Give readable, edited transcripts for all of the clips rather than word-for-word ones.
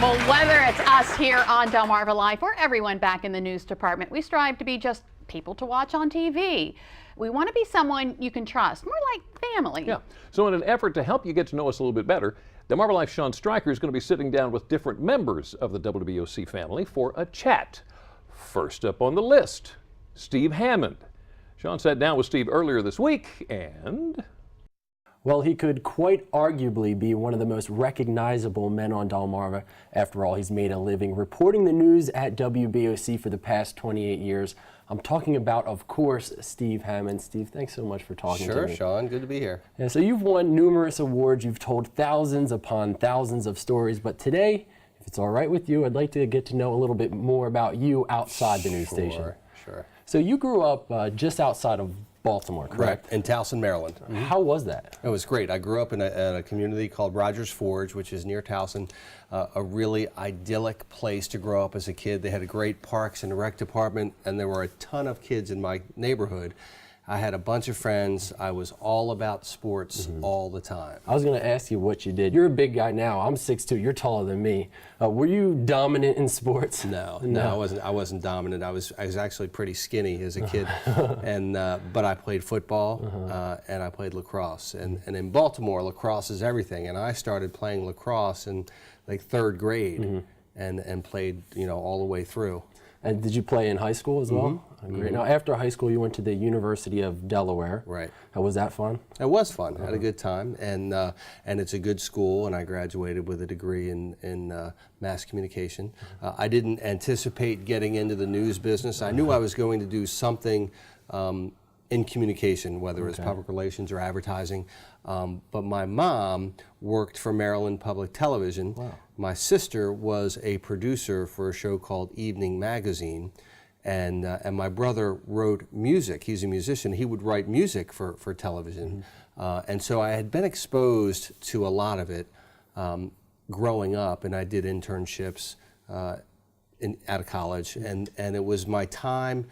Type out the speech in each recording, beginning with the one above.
Well, whether it's us here on Delmarva Life or everyone back in the news department, we strive to be just people to watch on TV. We want to be someone you can trust, more like family. Yeah. So in an effort to help you get to know us a little bit better, Delmarva Life's Sean Stryker is going to be sitting down with different members of the WBOC family for a chat. First up on the list, Steve Hammond. Sean sat down with Steve earlier this week and... Well, he could quite arguably be one of the most recognizable men on Delmarva. After all, he's made a living reporting the news at WBOC for the past 28 years. I'm talking about, of course, Steve Hammond. Steve, thanks so much for talking to me. Sure, Sean. Good to be here. Yeah, so you've won numerous awards. You've told thousands upon thousands of stories. But today, if it's all right with you, I'd like to get to know a little bit more about you outside the news station. Sure. So you grew up just outside of Baltimore, correct? Right, in Towson, Maryland. How was that? It was great. I grew up in a community called Rogers Forge, which is near Towson, a really idyllic place to grow up as a kid. They had a great parks and rec department, and there were a ton of kids in my neighborhood. I had a bunch of friends. I was all about sports all the time. I was going to ask you what you did. You're a big guy now. I'm 6'2". You're taller than me. Were you dominant in sports? No, I wasn't dominant. I was actually pretty skinny as a kid, and but I played football and I played lacrosse. And in Baltimore, lacrosse is everything. And I started playing lacrosse in like 3rd grade, and played all the way through. And did you play in high school as well? Great. Now, after high school, you went to the University of Delaware. Right. Was that fun? It was fun. I had a good time, and it's a good school, and I graduated with a degree in mass communication. I didn't anticipate getting into the news business. I knew I was going to do something in communication, whether it's public relations or advertising. But my mom worked for Maryland Public Television. Wow. My sister was a producer for a show called Evening Magazine, and my brother wrote music. He's a musician. He would write music for television. And so I had been exposed to a lot of it growing up, and I did internships out of college, and it was my time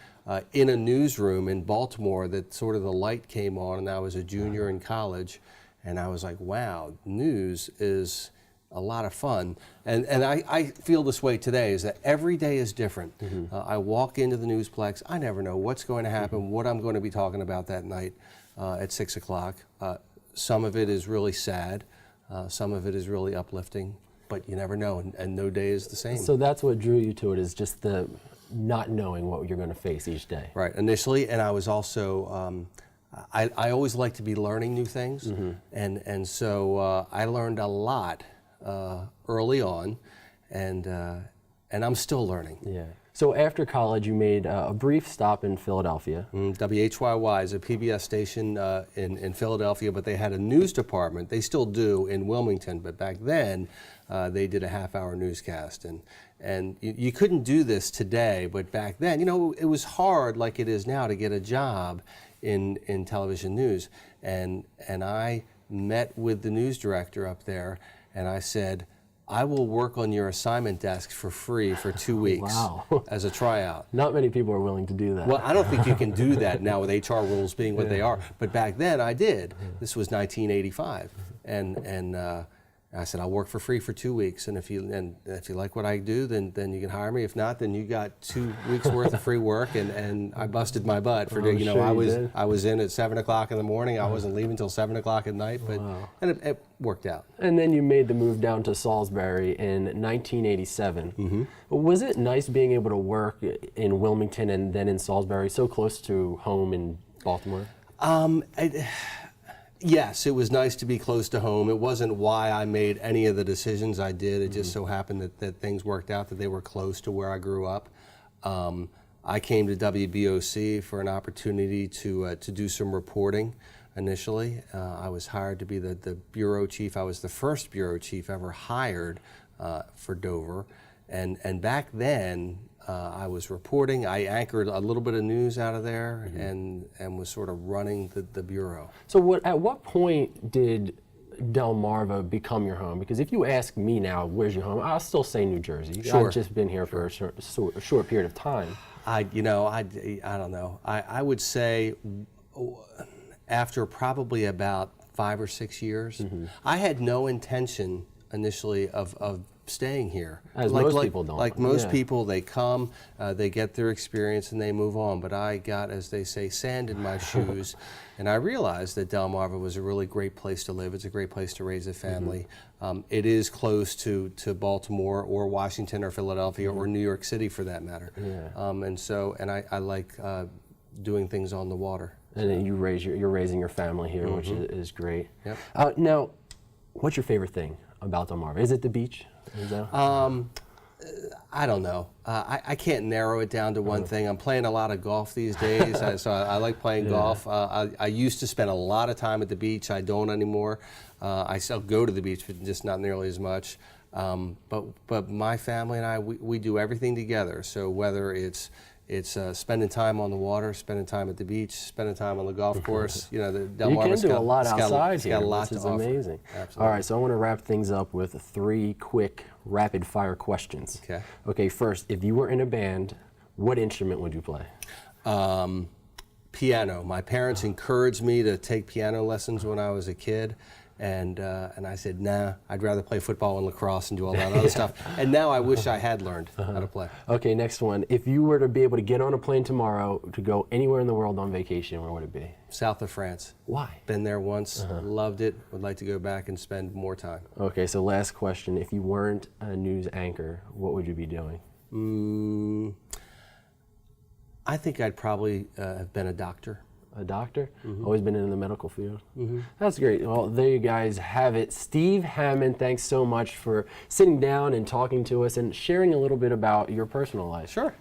in a newsroom in Baltimore that sort of the light came on, and I was a junior in college, and I was like, wow, news is a lot of fun. And I feel this way today, is that every day is different. I walk into the newsplex, I never know what's going to happen, what I'm going to be talking about that night at 6 o'clock. Some of it is really sad, some of it is really uplifting, but you never know, and no day is the same. So that's what drew you to it, is just the not knowing what you're going to face each day. Right, initially, and I was also, I always like to be learning new things, and so I learned a lot early on, and I'm still learning. Yeah. So after college, you made a brief stop in Philadelphia. WHYY is a PBS station in Philadelphia, but they had a news department. They still do in Wilmington, but back then they did a half-hour newscast. And you couldn't do this today, but back then, it was hard like it is now to get a job in television news. And I met with the news director up there, and I said, I will work on your assignment desk for free for 2 weeks as a tryout. Not many people are willing to do that. Well, I don't think you can do that now with HR rules being what they are. But back then I did. This was 1985, and I said, I'll work for free for 2 weeks, and if you like what I do, then you can hire me. If not, then you got 2 weeks worth of free work, and I busted my butt for I was in at 7 o'clock in the morning. I wasn't leaving till 7 o'clock at night, but and it worked out. And then you made the move down to Salisbury in 1987. Was it nice being able to work in Wilmington and then in Salisbury, so close to home in Baltimore? Yes, it was nice to be close to home. It wasn't why I made any of the decisions I did. It just so happened that things worked out, that they were close to where I grew up. I came to WBOC for an opportunity to do some reporting initially. I was hired to be the bureau chief. I was the first bureau chief ever hired for Dover. And back then, I was reporting. I anchored a little bit of news out of there, and was sort of running the bureau. So at what point did Delmarva become your home? Because if you ask me now, where's your home, I'll still say New Jersey. Sure. I've just been here for a short period of time. I don't know. I would say after probably about 5 or 6 years, I had no intention initially of staying here. As most people don't. Like most Yeah. people, they come, they get their experience, and they move on. But I got, as they say, sand in my shoes, and I realized that Delmarva was a really great place to live. It's a great place to raise a family. It is close to Baltimore or Washington or Philadelphia or New York City, for that matter. And I like doing things on the water. And then you're raising your family here, which is great. Yep. Now, what's your favorite thing about Delmarva? Is it the beach? Is that... I don't know. I can't narrow it down to one thing. I'm playing a lot of golf these days, so I like playing golf. I used to spend a lot of time at the beach. I don't anymore. I still go to the beach, but just not nearly as much. But my family and I, we do everything together. So whether it's spending time on the water, spending time at the beach, spending time on the golf course. You know, the Delmarva's you can do a lot outside here, got a lot which is to offer. amazing. Absolutely. All right, so I want to wrap things up with 3 quick rapid-fire questions. Okay. Okay, first, if you were in a band, what instrument would you play? Piano. My parents encouraged me to take piano lessons when I was a kid. And I said, nah, I'd rather play football and lacrosse and do all that other stuff. And now I wish I had learned how to play. Okay, next one. If you were to be able to get on a plane tomorrow to go anywhere in the world on vacation, where would it be? South of France. Why? Been there once, loved it, would like to go back and spend more time. Okay, so last question. If you weren't a news anchor, what would you be doing? I think I'd probably have been a doctor. A doctor? Always been in the medical field? That's great. Well, there you guys have it. Steve Hammond, thanks so much for sitting down and talking to us and sharing a little bit about your personal life. Sure.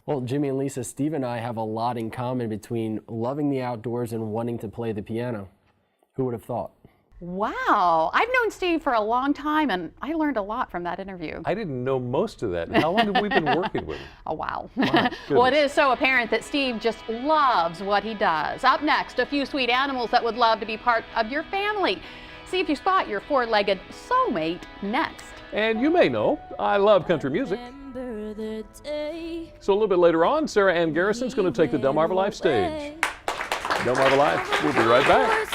Well, Jimmy and Lisa, Steve and I have a lot in common between loving the outdoors and wanting to play the piano. Who would have thought? Wow, I've known Steve for a long time, and I learned a lot from that interview. I didn't know most of that. How long have we been working with him? Oh, wow. My Well, it goodness. is so apparent that Steve just loves what he does. Up next, a few sweet animals that would love to be part of your family. See if you spot your 4-legged soulmate next. And you may know, I love country music. So a little bit later on, Sarah Ann Garrison's going to take the Delmarva Life stage. Delmarva Life, we'll be right back.